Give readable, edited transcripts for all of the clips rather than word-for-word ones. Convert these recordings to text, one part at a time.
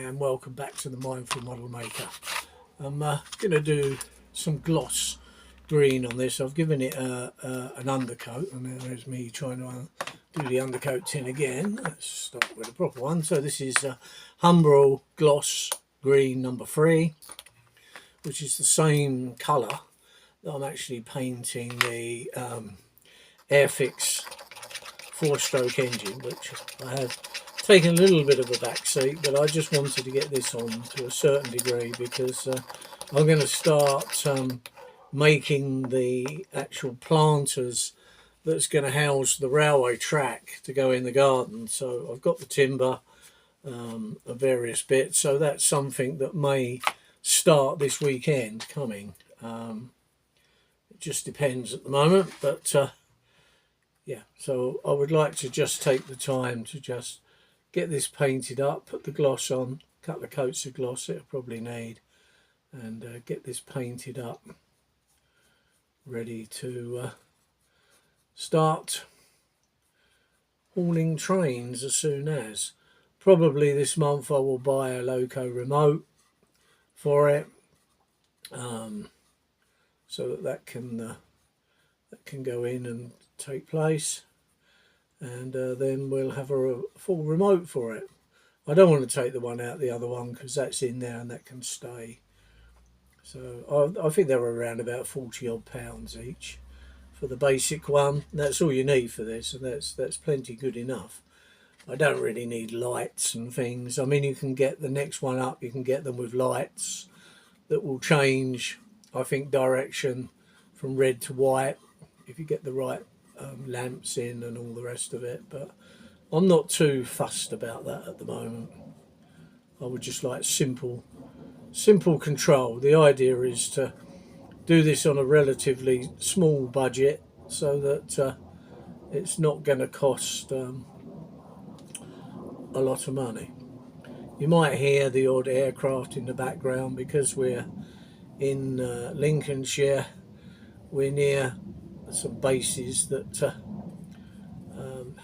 and welcome back to the Mindful Model Maker. I'm going to do some gloss green on this. I've given it an undercoat, and there's me trying to do the undercoat tin again. Let's start with a proper one. So this is Humbrol Gloss Green number 3, which is the same colour that I'm actually painting the Airfix 4-stroke engine, which I have taken a little bit of a back seat, but I just wanted to get this on to a certain degree because I'm going to start making the actual planters that's going to house the railway track to go in the garden. So I've got the timber of various bits, so that's something that may start this weekend coming. It just depends at the moment, but yeah, so I would like to just take the time to just get this painted up, put the gloss on, a couple of coats of gloss it'll probably need, and get this painted up, ready to start hauling trains as soon as. Probably this month I will buy a Loco remote for it, so that can go in and take place, and then we'll have a full remote for it. I don't want to take the one out, the other one, because that's in there and that can stay. So I think they're around about 40 odd pounds each for the basic one. That's all you need for this, and that's plenty good enough. I don't really need lights and things. I mean, you can get the next one up, you can get them with lights that will change, I think, direction from red to white if you get the right lamps in and all the rest of it. But I'm not too fussed about that at the moment. I would just like simple control. The idea is to do this on a relatively small budget so that it's not going to cost a lot of money. You might hear the odd aircraft in the background because we're in Lincolnshire. We're near some bases that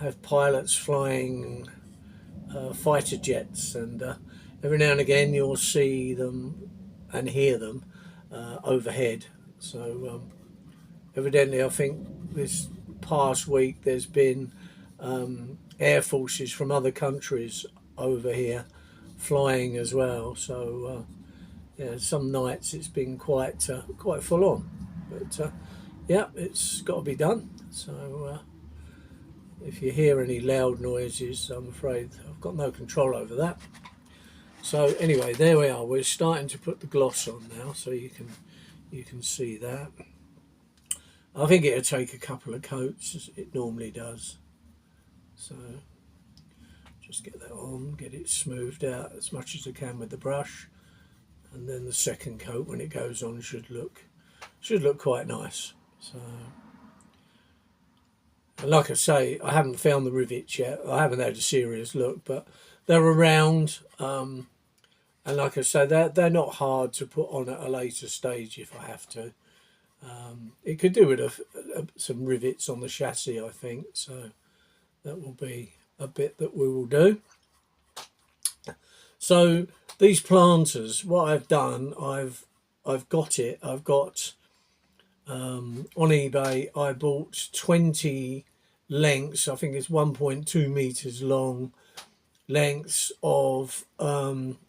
have pilots flying fighter jets, and every now and again you'll see them and hear them overhead. So evidently, I think this past week there's been air forces from other countries over here flying as well. So yeah, some nights it's been quite full on, but yeah, it's got to be done. So if you hear any loud noises, I'm afraid I've got no control over that. So anyway, there we are. We're starting to put the gloss on now, so you can see that. I think it'll take a couple of coats, as it normally does. So just get that on, get it smoothed out as much as I can with the brush, and then the second coat, when it goes on, should look quite nice. So, and like I say, I haven't found the rivets yet. I haven't had a serious look, but they're around. And like I say, they're not hard to put on at a later stage if I have to. It could do with some rivets on the chassis, I think. So that will be a bit that we will do. So these planters, what I've done, I've got on eBay. I bought 20 lengths. I think it's 1.2 meters long lengths of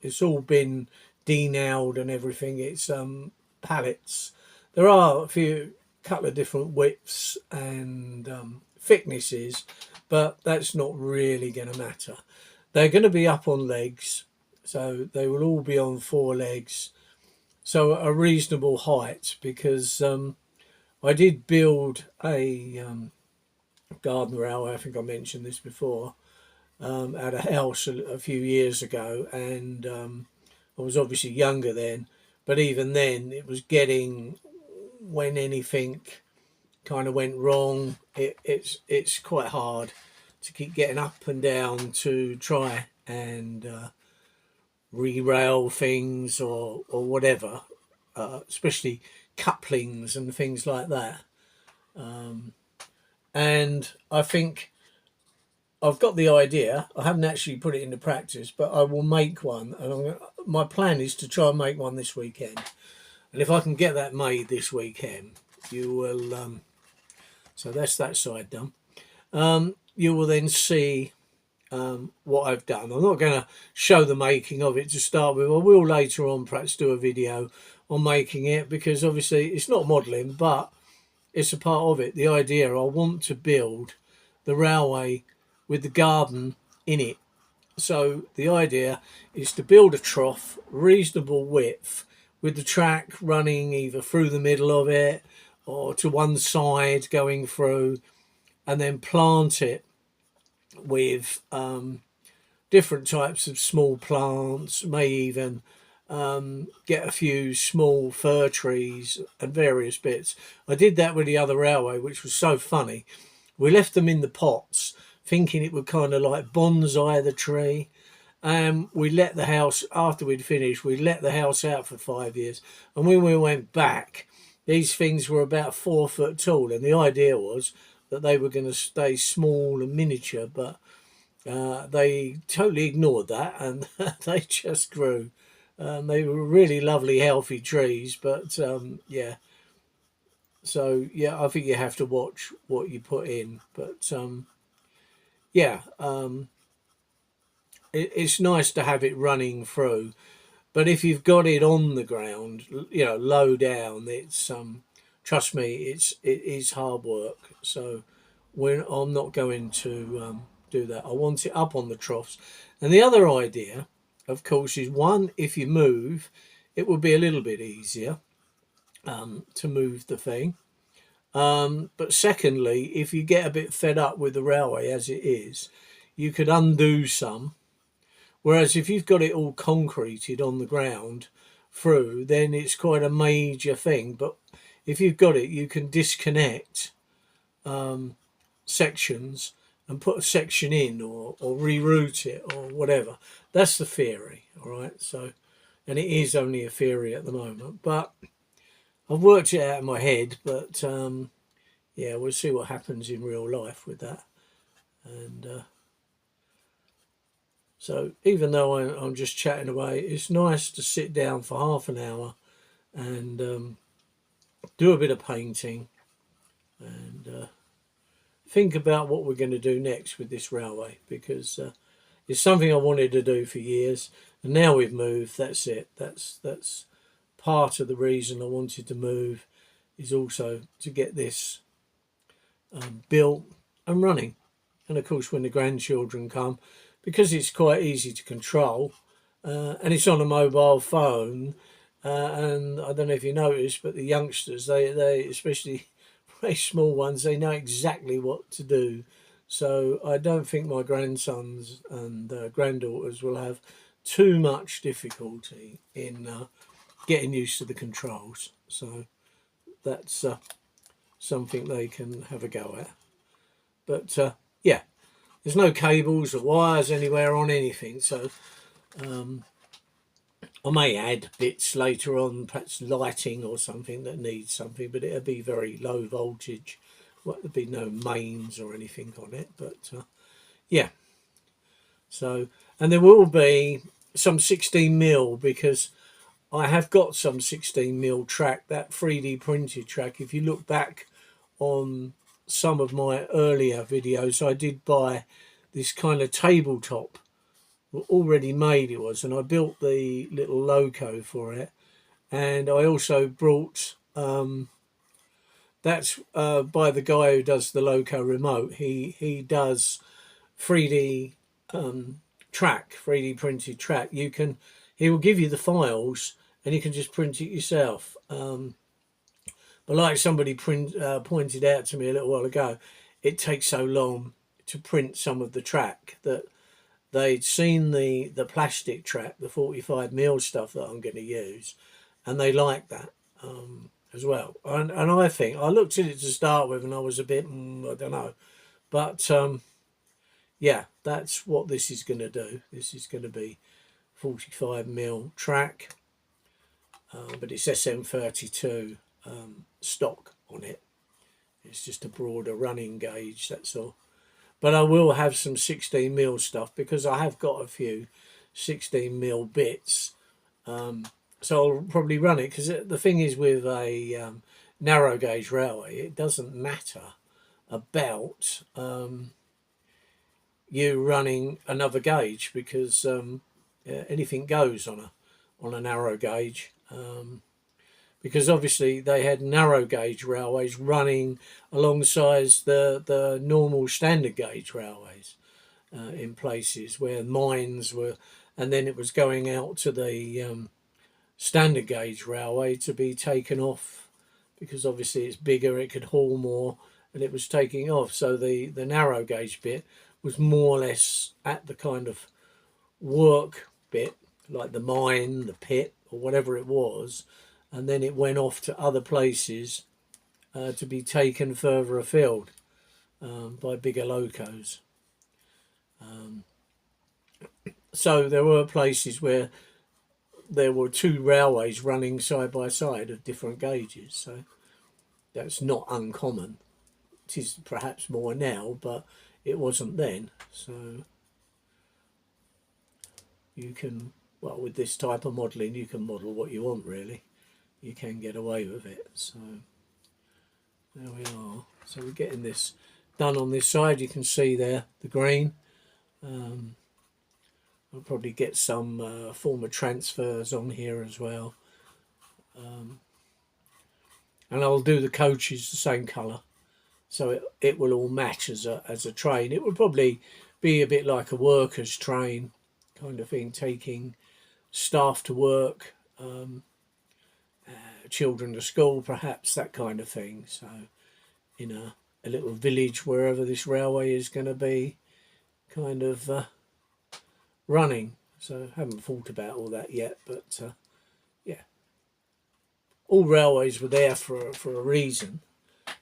it's all been denailed and everything. It's pallets. There are a couple of different widths and thicknesses, but that's not really going to matter. They're going to be up on legs, so they will all be on 4 legs, so a reasonable height, because I did build a garden railway. I think I mentioned this before, at a house a few years ago, and I was obviously younger then, but even then it was getting, when anything kind of went wrong, it's quite hard to keep getting up and down to try and re-rail things or whatever, especially couplings and things like that. And I think I've got the idea. I haven't actually put it into practice, but I will make one, and my plan is to try and make one this weekend. And if I can get that made this weekend, you will. So that's that side done. You will then see what I've done. I'm not going to show the making of it to start with. I will later on perhaps do a video on making it, because obviously it's not modelling, but it's a part of it. The idea, I want to build the railway with the garden in it. So the idea is to build a trough, reasonable width, with the track running either through the middle of it or to one side going through, and then plant it with different types of small plants, may even get a few small fir trees and various bits. I did that with the other railway, which was so funny. We left them in the pots, thinking it would kind of like bonsai the tree. We let the house, after we'd finished, we let the house out for 5 years. And when we went back, these things were about 4 foot tall. And the idea was that they were going to stay small and miniature, but they totally ignored that, and they just grew. They were really lovely, healthy trees, but yeah. So yeah, I think you have to watch what you put in, but yeah, it's nice to have it running through. But if you've got it on the ground, low down, it's trust me, it is hard work. So I'm not going to do that. I want it up on the troughs. And the other idea, of course, is one, if you move, it will be a little bit easier to move the thing. But secondly, if you get a bit fed up with the railway as it is, you could undo some. Whereas if you've got it all concreted on the ground through, then it's quite a major thing. But if you've got it, you can disconnect sections and put a section in, or reroute it, or whatever. That's the theory, all right? So, and it is only a theory at the moment, but I've worked it out in my head. But yeah, we'll see what happens in real life with that. And so even though I'm just chatting away, it's nice to sit down for half an hour and do a bit of painting and think about what we're going to do next with this railway, because it's something I wanted to do for years, and now we've moved. That's it. That's part of the reason I wanted to move, is also to get this built and running. And of course, when the grandchildren come, because it's quite easy to control, and it's on a mobile phone, and I don't know if you noticed, but the youngsters, they especially very small ones, they know exactly what to do. So I don't think my grandsons and granddaughters will have too much difficulty in getting used to the controls. So that's something they can have a go at. But yeah, there's no cables or wires anywhere on anything. So I may add bits later on, perhaps lighting or something that needs something, but it'll be very low voltage. Well, there'll be no mains or anything on it, but yeah. So, and there will be some 16mm, because I have got some 16mm track, that 3D printed track. If you look back on some of my earlier videos, I did buy this kind of tabletop, already made it was, and I built the little loco for it. And I also brought that's by the guy who does the loco remote. He does 3D track, 3D printed track. He will give you the files and you can just print it yourself. But like somebody pointed out to me a little while ago, it takes so long to print some of the track that they'd seen the plastic track, the 45mm stuff that I'm going to use, and they like that as well. And I think I looked at it to start with, and I was a bit, I don't know, but yeah, that's what this is going to do. This is going to be 45mm track, but it's SM32 stock on it. It's just a broader running gauge, that's all. but I will have some 16mm stuff because I have got a few 16mm bits. So I'll probably run it, because the thing is with a narrow gauge railway, it doesn't matter about you running another gauge, because anything goes on a narrow gauge. Because obviously they had narrow gauge railways running alongside the normal standard gauge railways in places where mines were, and then it was going out to the standard gauge railway to be taken off, because obviously it's bigger, it could haul more, and it was taking off. So the narrow gauge bit was more or less at the kind of work bit, like the mine, the pit, or whatever it was, and then it went off to other places to be taken further afield by bigger locos. So there were places where there were two railways running side by side of different gauges, so that's not uncommon. It is perhaps more now, but it wasn't then. So you can, well, with this type of modelling, you can model what you want, really. You can get away with it. So there we are. So we're getting this done on this side. You can see there the green. I'll probably get some form of transfers on here as well. And I'll do the coaches the same colour, so it will all match as a train. It will probably be a bit like a workers' train kind of thing, taking staff to work, children to school, perhaps, that kind of thing. So in a little village, wherever this railway is going to be kind of running. So I haven't thought about all that yet, but yeah, all railways were there for a reason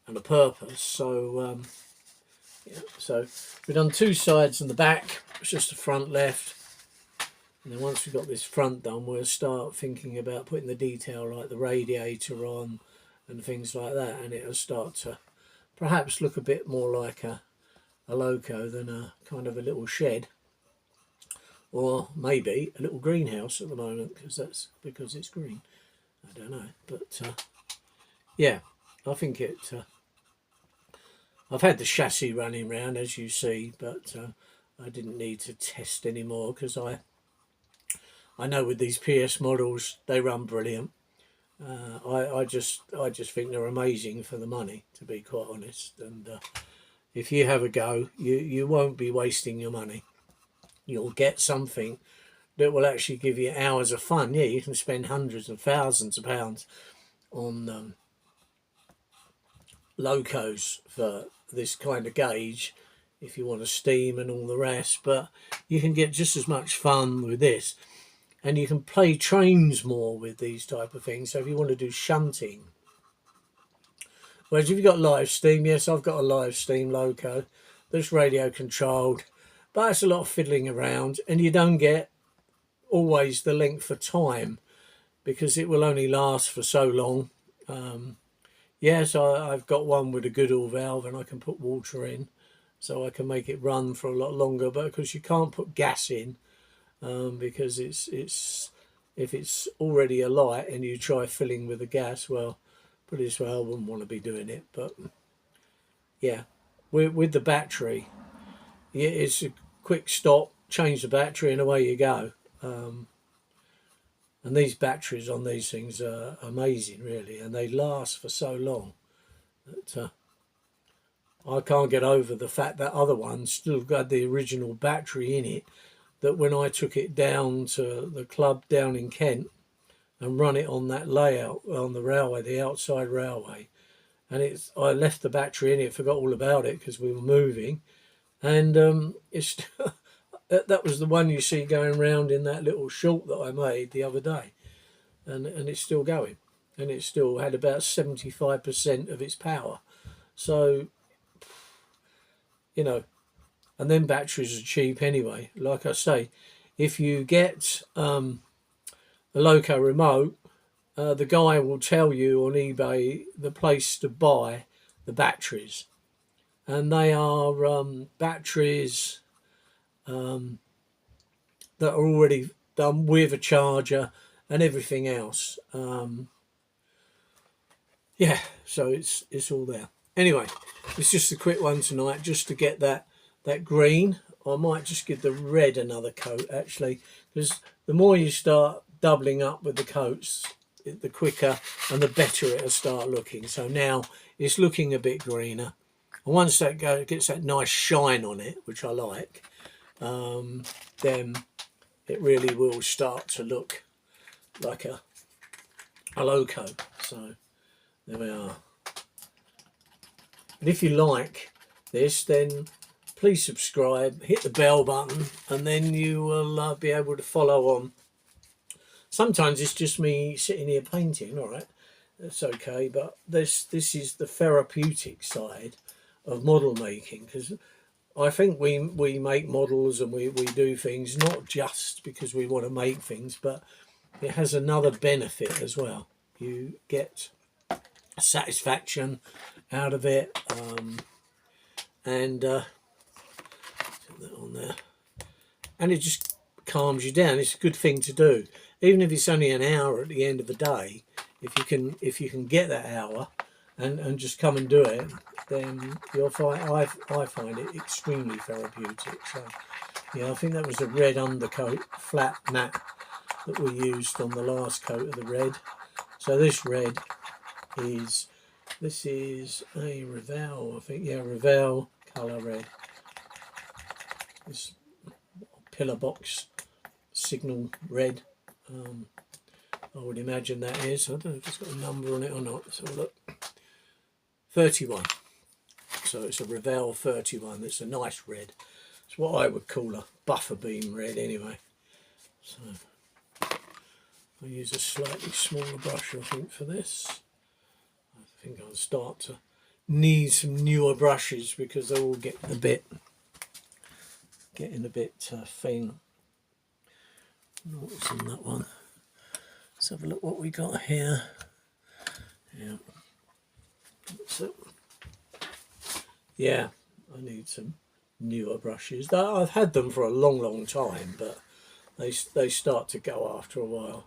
and a purpose. So yeah, so we've done two sides and the back. It's just the front left. And then once we've got this front done, we'll start thinking about putting the detail like the radiator on and things like that, and it'll start to perhaps look a bit more like a loco than a kind of a little shed, or maybe a little greenhouse at the moment, because it's green. I don't know, but yeah, I think it. I've had the chassis running around, as you see, but I didn't need to test anymore, because I know with these PS models they run brilliant. I just think they're amazing for the money, to be quite honest. And if you have a go, you won't be wasting your money. You'll get something that will actually give you hours of fun. Yeah, you can spend hundreds and thousands of pounds on locos for this kind of gauge if you want to steam and all the rest, but you can get just as much fun with this, and you can play trains more with these type of things. So if you want to do shunting, whereas if you've got live steam, yes, I've got a live steam loco that's radio controlled, but it's a lot of fiddling around, and you don't get always the length of time, because it will only last for so long. Yes, I've got one with a Goodall valve, and I can put water in, so I can make it run for a lot longer. But because you can't put gas in, because it's if it's already alight and you try filling with the gas, well, put it this way, I wouldn't want to be doing it. But yeah, with the battery, yeah, it's a quick stop, change the battery, and away you go. And these batteries on these things are amazing, really, and they last for so long that I can't get over the fact that other ones still got the original battery in it, that when I took it down to the club down in Kent and run it on that layout on the railway, the outside railway, and I left the battery in it, forgot all about it because we were moving, and it's that was the one you see going round in that little short that I made the other day, and it's still going, and it still had about 75% of its power. So, you know, and then batteries are cheap anyway. Like I say, if you get the Loco remote, the guy will tell you on eBay the place to buy the batteries. and they are batteries that are already done with a charger and everything else. Yeah, so it's all there. Anyway, it's just a quick one tonight, just to get that green. I might just give the red another coat actually, because the more you start doubling up with the coats, the quicker and the better it'll start looking. So now it's looking a bit greener, and once that gets that nice shine on it, which I like, then it really will start to look like a loco. So there we are. And if you like this, then please subscribe, hit the bell button, and then you will be able to follow on. Sometimes it's just me sitting here painting, all right, that's okay, but this is the therapeutic side of model making, because I think we make models and we do things not just because we want to make things, but it has another benefit as well. You get satisfaction out of it, and put that on there, and it just calms you down. It's a good thing to do, even if it's only an hour at the end of the day. If you can get that hour and just come and do it, then you'll find I find it extremely therapeutic. So yeah, I think that was a red undercoat, flat matte, that we used on the last coat of the red. So this red is a Revell, I think. Yeah, Revell colour red. This pillar box signal red. I would imagine that is. I don't know if it's got a number on it or not. Let's have a look. 31. So it's a Revell 31. It's a nice red. It's what I would call a buffer beam red anyway. So I use a slightly smaller brush, I think, for this. I think I'll start to need some newer brushes because they're all getting a bit thin. What's in that one? Let's have a look what we got here. Yeah. So, yeah, I need some newer brushes. I've had them for a long time, but they start to go after a while.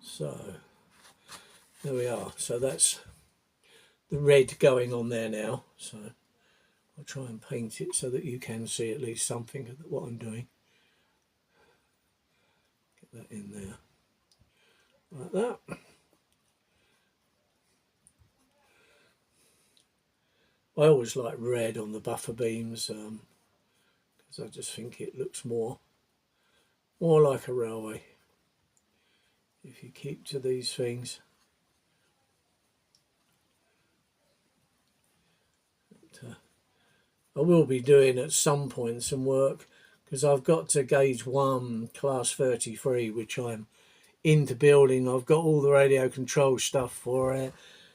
So there we are. So that's the red going on there now. So I'll try and paint it so that you can see at least something of what I'm doing. Get that in there like that. I always like red on the buffer beams because I just think it looks more like a railway if you keep to these things. But, I will be doing at some point some work, because I've got to gauge 1 class 33, which I'm into building. I've got all the radio control stuff for it.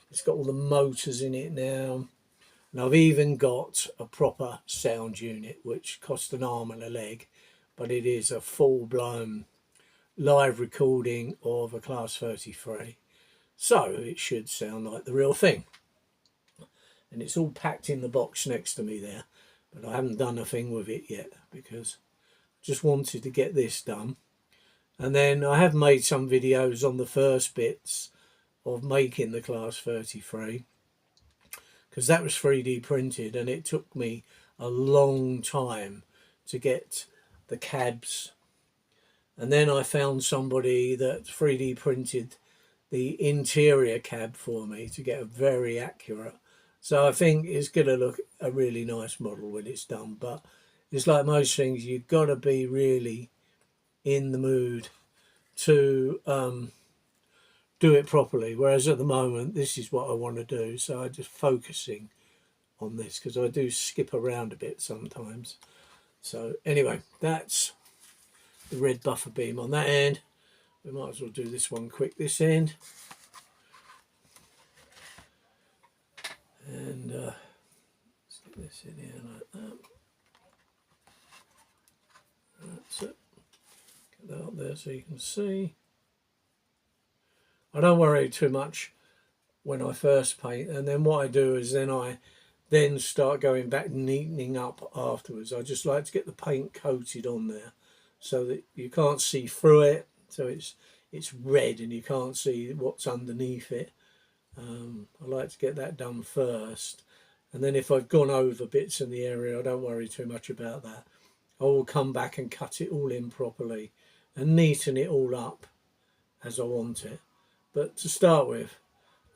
It's got all the motors in it now. And I've even got a proper sound unit, which cost an arm and a leg, but it is a full-blown live recording of a class 33. So it should sound like the real thing. And it's all packed in the box next to me there, but I haven't done a thing with it yet because I just wanted to get this done. And then I have made some videos on the first bits of making the class 33, because that was 3D printed, and it took me a long time to get the cabs. And then I found somebody that 3D printed the interior cab for me to get a very accurate. So I think it's going to look a really nice model when it's done. But it's like most things, you've got to be really in the mood to do it properly. Whereas at the moment, this is what I want to do. So I'm just focusing on this because I do skip around a bit sometimes. So anyway, that's the red buffer beam on that end. We might as well do this one quick this end. And let's get this in here like that. That's it. Get that up there so you can see. I don't worry too much when I first paint, and then what I do is then I then start going back neatening up afterwards. I just like to get the paint coated on there so that you can't see through it, so it's red and you can't see what's underneath it. I like to get that done first, and then if I've gone over bits in the area, I don't worry too much about that. I will come back and cut it all in properly and neaten it all up as I want it. But to start with,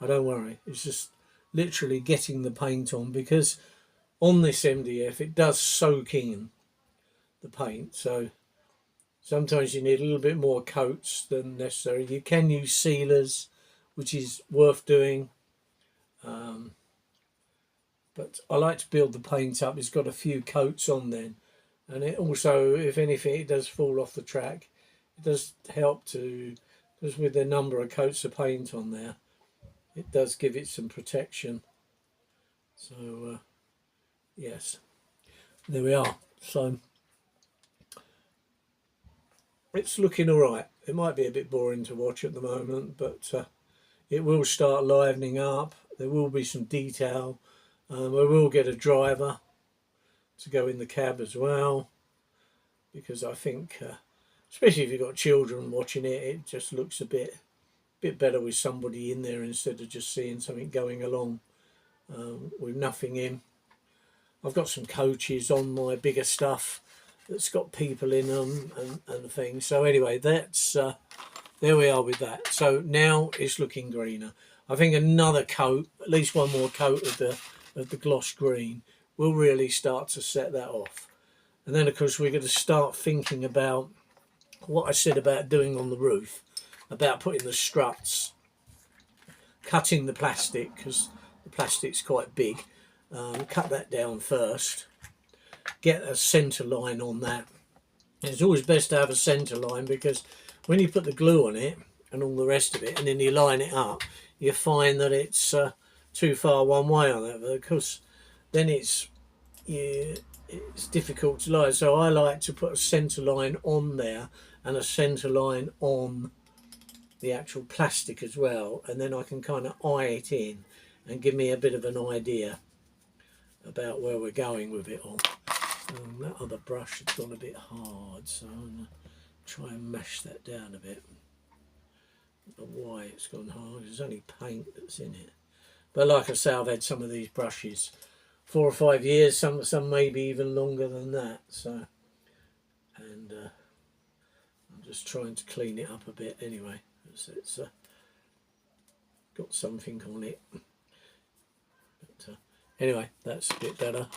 I don't worry. It's just literally getting the paint on, because on this MDF it does soak in the paint, so sometimes you need a little bit more coats than necessary. You can use sealers, which is worth doing, but I like to build the paint up. It's got a few coats on then, and it also, if anything, it does fall off the track. It does help to, because with the number of coats of paint on there, it does give it some protection. So yes, there we are. So it's looking all right. It might be a bit boring to watch at the moment, but it will start livening up. There will be some detail. I will get a driver to go in the cab as well, because I think, especially if you've got children watching it, it just looks a bit better with somebody in there instead of just seeing something going along with nothing in. I've got some coaches on my bigger stuff that's got people in them and things. So anyway, that's there we are with that. So now it's looking greener. I think another coat, at least one more coat of the gloss green, will really start to set that off. And then of course we're going to start thinking about what I said about doing on the roof, about putting the struts, cutting the plastic, because the plastic's quite big. Cut that down first, get a centre line on that. It's always best to have a centre line, because when you put the glue on it and all the rest of it, and then you line it up, you find that it's too far one way on that, because then it's difficult to line. So I like to put a centre line on there and a centre line on the actual plastic as well, and then I can kind of eye it in and give me a bit of an idea about where we're going with it all. That other brush has gone a bit hard, so I'm going to try and mash that down a bit. I don't know why it's gone hard. There's only paint that's in it. But like I say, I've had some of these brushes 4 or 5 years, some maybe even longer than that. So, and I'm just trying to clean it up a bit anyway. It's got something on it. But anyway, that's a bit better.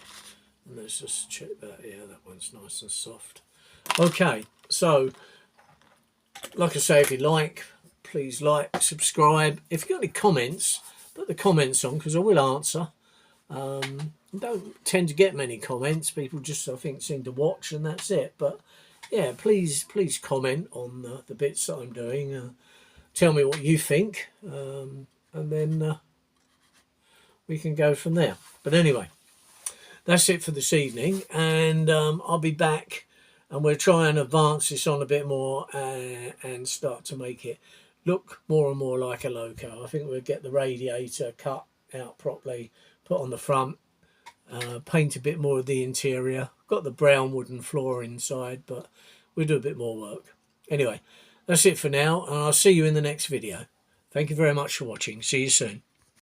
And let's just check that. Yeah, that one's nice and soft. Okay, so like I say, if you like, please like, subscribe. If you've got any comments, put the comments on, because I will answer. Don't tend to get many comments. People just, I think, seem to watch and that's it. But yeah, please comment on the bits that I'm doing. Tell me what you think, and then we can go from there. But anyway, that's it for this evening, and I'll be back, and we'll try and advance this on a bit more and start to make it look more and more like a Loco. I think we'll get the radiator cut out properly, put on the front, paint a bit more of the interior. Got the brown wooden floor inside, but we'll do a bit more work. Anyway, that's it for now, and I'll see you in the next video. Thank you very much for watching. See you soon.